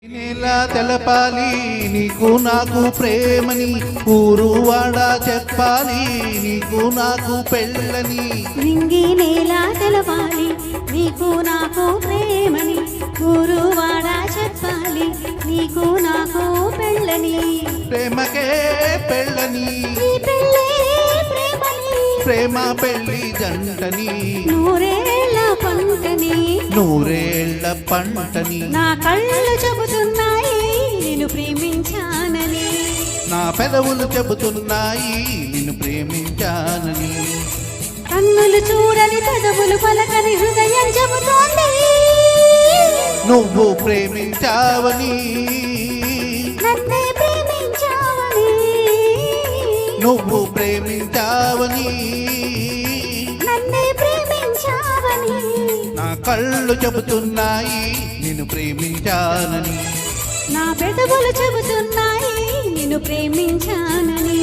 నేలా తెలపాలి నీకు నాకు ప్రేమని, ఊరువాడ చెప్పాలి నీకు నాకు పెళ్ళని. నింగి నేలా తెలపాలి నీకు నాకు ప్రేమని, ఊరువాడ చెప్పాలి నీకు నాకు పెళ్ళని. ప్రేమకే పెళ్ళని, ఈ పెళ్ళే ప్రేమని, ప్రేమ పెళ్ళి జంటని, నూరేళ్ళ పంటని, నూరేళ్ల పంటని. నా కళ్ళు చెబుతున్నాయి నిన్ను ప్రేమించానని, నా పెదవులు చెబుతున్నాయి నిన్ను ప్రేమించానని. కన్నులు చూడని పెదవులు పలకని హృదయం చెబుతోంది నువ్వు ప్రేమించావని, నన్నే ప్రేమించావని, నువ్వు ప్రేమించావని. నన్నే ప్రేమించావని. నా కళ్ళు చెబుతున్నాయి నిన్ను ప్రేమించానని, నా పెదవులు చెబుతున్నాయి నిన్ను ప్రేమించానని.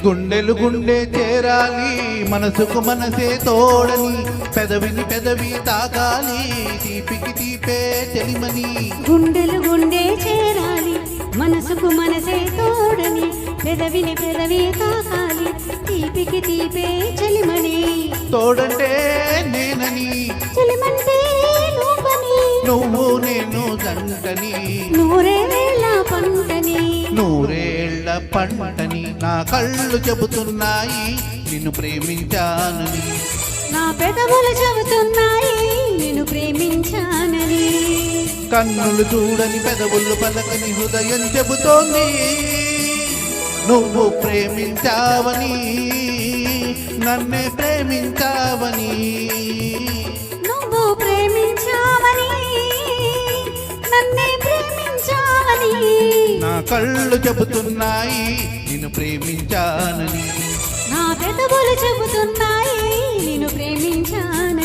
గుండెలు గుండె చేరాలి మనసుకు మనసే తోడని, పెదవిని పెదవి తాకాలి తీపికి తీపే చెలిమని. గుండెలు గుండె చేరాలి మనసుకు మనసే తోడని, పెదవిని పెదవి తాకాలి తీపికి తీపే చెలిమని. తోడంటే నేనని, చెలిమంటే నువ్వని, నువ్వు నేను జంటని, నూరేళ్ళ పంటని, నూరేళ్ల పంటని. నా కళ్ళు చెబుతున్నాయి నిన్ను ప్రేమించానని, నా పెదవులు చెబుతున్నాయి నిన్ను ప్రేమించానని. కన్నులు చూడని పెదవులు పలకని హృదయం చెబుతోంది నువ్వు ప్రేమించావని, నన్నే ప్రేమించావని. నువ్వు ప్రేమించావని, నన్నే ప్రేమించావని. నా కళ్ళు చెబుతున్నాయి నిన్ను ప్రేమించానని, నా పెదవులు చెబుతున్నాయి నిన్ను ప్రేమించానని.